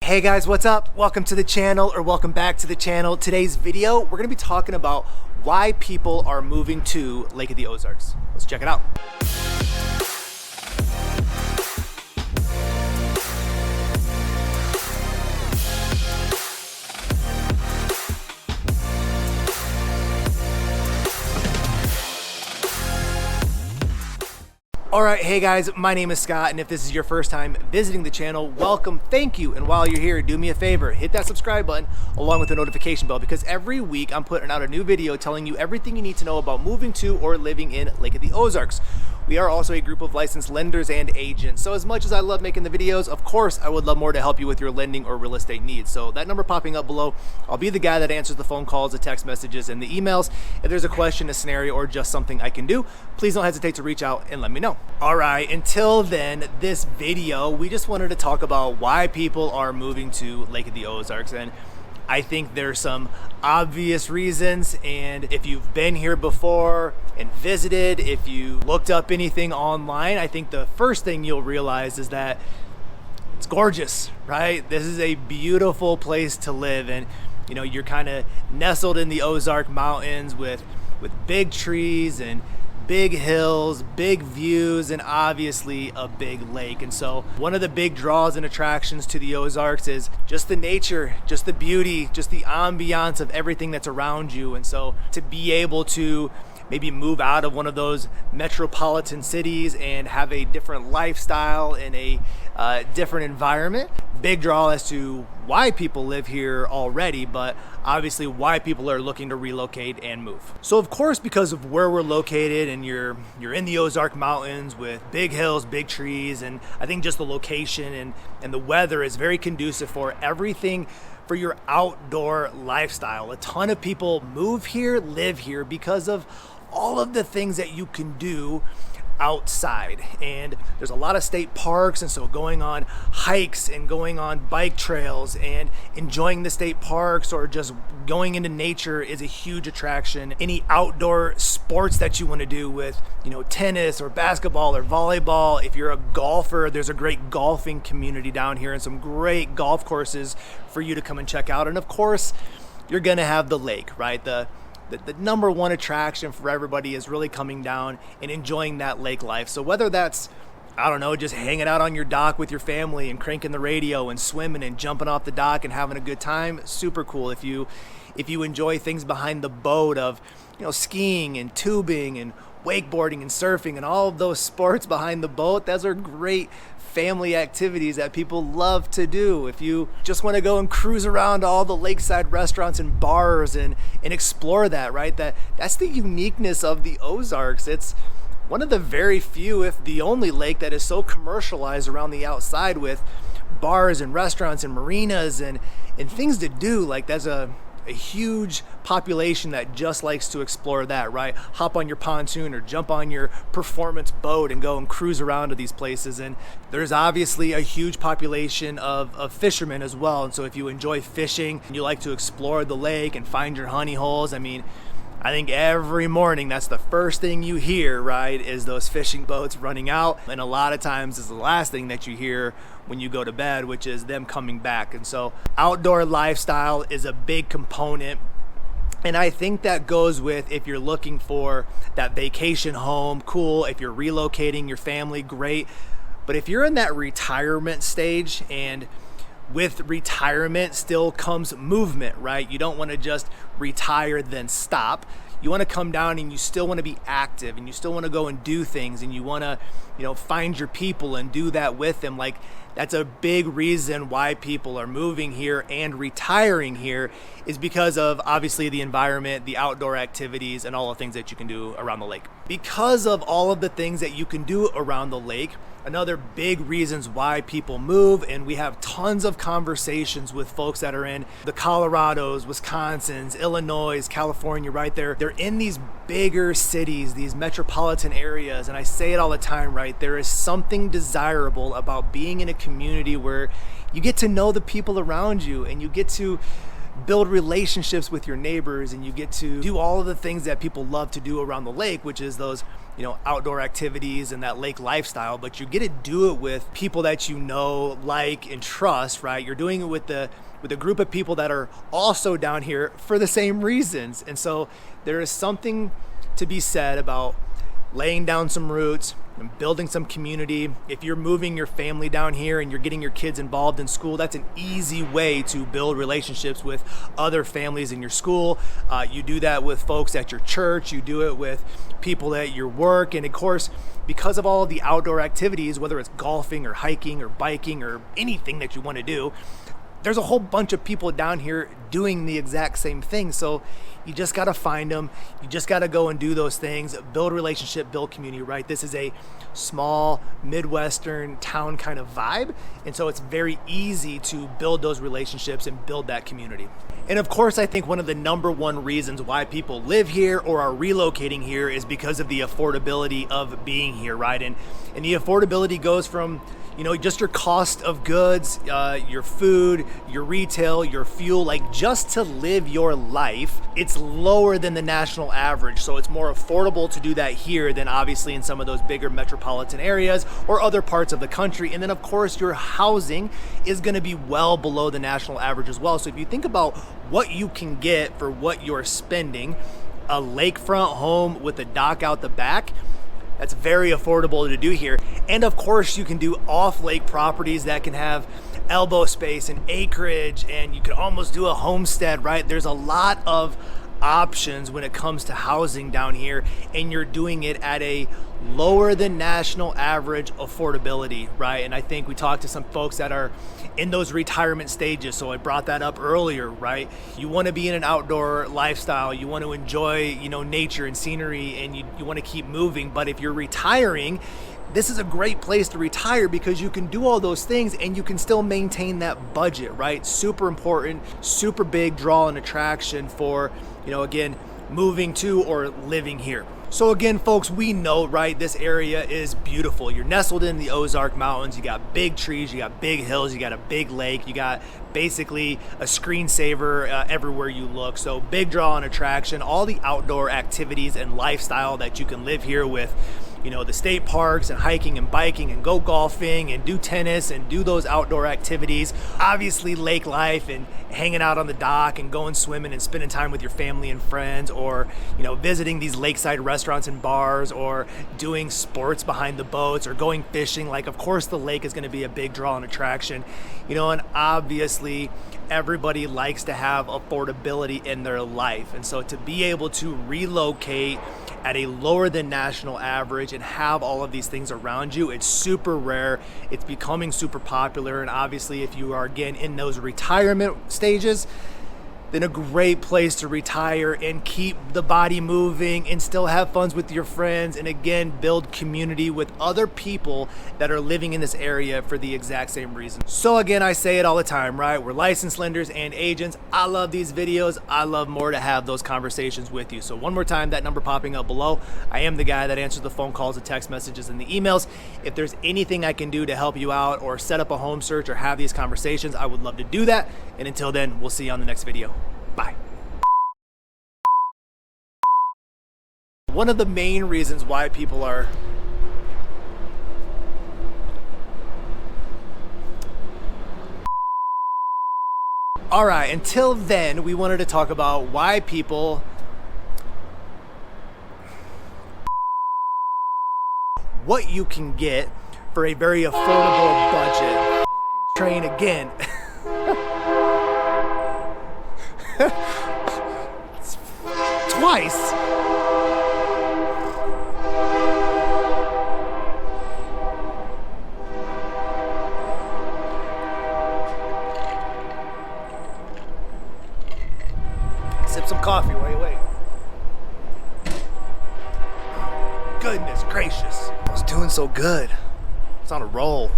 Hey guys, what's up? Welcome to the channel, or welcome back to the channel. Today's video, we're gonna be talking about why people are moving to Lake of the Ozarks. Let's check it out. Alright, hey guys, my name is Scott, and if this is your first time visiting the channel, welcome, thank you, and while you're here, do me a favor, hit that subscribe button along with the notification bell, because every week I'm putting out a new video telling you everything you need to know about moving to or living in Lake of the Ozarks. We are also a group of licensed lenders and agents, so as much as I love making the videos, of course I would love more to help you with your lending or real estate needs. So that number popping up below, I'll be the guy that answers the phone calls, the text messages, and the emails. If there's a question, a scenario, or just something I can do, please don't hesitate to reach out and let me know. Alright, until then, this video, we just wanted to talk about why people are moving to Lake of the Ozarks, and I think there's some obvious reasons, and if you've been here before and visited, if you looked up anything online, I think the first thing you'll realize is that it's gorgeous, right? This is a beautiful place to live, and you know, you're kind of nestled in the Ozark Mountains with big trees and big hills, big views, and obviously a big lake. And so one of the big draws and attractions to the Ozarks is just the nature, just the beauty, just the ambiance of everything that's around you. And so to be able to maybe move out of one of those metropolitan cities and have a different lifestyle in a different environment, big draw as to why people live here already, but obviously why people are looking to relocate and move. So of course, because of where we're located, and you're in the Ozark Mountains with big hills, big trees, and I think just the location and the weather is very conducive for everything for your outdoor lifestyle. A ton of people move here, live here because of all of the things that you can do outside, and there's a lot of state parks, and so going on hikes and going on bike trails and enjoying the state parks or just going into nature is a huge attraction. Any outdoor sports that you want to do with, you know, tennis or basketball or volleyball. If you're a golfer, there's a great golfing community down here and some great golf courses for you to come and check out. And of course, you're gonna have the lake, right? The number one attraction for everybody is really coming down and enjoying that lake life. So whether that's, I don't know, just hanging out on your dock with your family and cranking the radio and swimming and jumping off the dock and having a good time, super cool. If you enjoy things behind the boat of, you know, skiing and tubing and wakeboarding and surfing and all of those sports behind the boat, those are great family activities that people love to do. If you just want to go and cruise around all the lakeside restaurants and bars and explore that, right? That's the uniqueness of the Ozarks. It's one of the very few, if the only, lake that is so commercialized around the outside with bars and restaurants and marinas and things to do. Like, there's a huge population that just likes to explore that, right? Hop on your pontoon or jump on your performance boat and go and cruise around to these places. And there's obviously a huge population of fishermen as well. And so if you enjoy fishing and you like to explore the lake and find your honey holes, I mean, I think every morning that's the first thing you hear, right, is those fishing boats running out. And a lot of times is the last thing that you hear when you go to bed, which is them coming back. And so outdoor lifestyle is a big component. And I think that goes with, if you're looking for that vacation home, cool. If you're relocating your family, great. But if you're in that retirement stage, and with retirement still comes movement, right? You don't want to just retire then stop. You want to come down and you still want to be active, and you still want to go and do things, and you want to, you know, find your people and do that with them. Like, that's a big reason why people are moving here and retiring here, is because of obviously the environment, the outdoor activities, and all the things that you can do around the lake. Because of all of the things that you can do around the lake, another big reasons why people move, and we have tons of conversations with folks that are in the Colorados, Wisconsins, Illinois, California, right there. They're in these bigger cities, these metropolitan areas, and I say it all the time, right? There is something desirable about being in a community where you get to know the people around you, and you get to build relationships with your neighbors, and you get to do all of the things that people love to do around the lake, which is those, you know, outdoor activities and that lake lifestyle. But you get to do it with people that you know, like, and trust, right? You're doing it with a group of people that are also down here for the same reasons. And so there is something to be said about laying down some roots and building some community. If you're moving your family down here and you're getting your kids involved in school, that's an easy way to build relationships with other families in your school. You do that with folks at your church, you do it with people at your work, and of course, because of all of the outdoor activities, whether it's golfing or hiking or biking or anything that you want to do, there's a whole bunch of people down here doing the exact same thing. So you just got to find them. You just got to go and do those things, build relationship, build community, right? This is a small Midwestern town kind of vibe. And so it's very easy to build those relationships and build that community. And of course, I think one of the number one reasons why people live here or are relocating here is because of the affordability of being here, right? And the affordability goes from, you know, just your cost of goods, your food, your retail, your fuel, like just to live your life, it's lower than the national average. So it's more affordable to do that here than obviously in some of those bigger metropolitan areas or other parts of the country. And then of course, your housing is gonna be well below the national average as well. So if you think about what you can get for what you're spending, a lakefront home with a dock out the back, that's very affordable to do here. And of course, you can do off-lake properties that can have elbow space and acreage, and you can almost do a homestead, right? There's a lot of options when it comes to housing down here, and you're doing it at a lower than national average affordability, right? And I think we talked to some folks that are in those retirement stages, so I brought that up earlier, right? You want to be in an outdoor lifestyle, you want to enjoy, you know, nature and scenery, and you want to keep moving. But if you're retiring, this is a great place to retire because you can do all those things and you can still maintain that budget, right? Super important, super big draw and attraction for, you know, again, moving to or living here. So again, folks, we know, right, this area is beautiful. You're nestled in the Ozark Mountains. You got big trees, you got big hills, you got a big lake, you got basically a screensaver everywhere you look. So big draw and attraction, all the outdoor activities and lifestyle that you can live here with, you know, the state parks and hiking and biking and go golfing and do tennis and do those outdoor activities. Obviously lake life and hanging out on the dock and going swimming and spending time with your family and friends, or, you know, visiting these lakeside restaurants and bars, or doing sports behind the boats or going fishing. Like, of course the lake is going to be a big draw and attraction, you know, and obviously everybody likes to have affordability in their life. And so to be able to relocate at a lower than national average and have all of these things around you, it's super rare. It's becoming super popular. And obviously if you are, again, in those retirement stages, then a great place to retire and keep the body moving and still have fun with your friends, and again, build community with other people that are living in this area for the exact same reason. So again, I say it all the time, right? We're licensed lenders and agents. I love these videos. I love more to have those conversations with you. So one more time, that number popping up below. I am the guy that answers the phone calls, the text messages, and the emails. If there's anything I can do to help you out or set up a home search or have these conversations, I would love to do that. And until then, we'll see you on the next video. Bye. One of the main reasons why people are all right, until then, we wanted to talk about why people what you can get for a very affordable budget. Train again. Twice. Sip some coffee while you wait. Goodness gracious. I was doing so good. It's on a roll.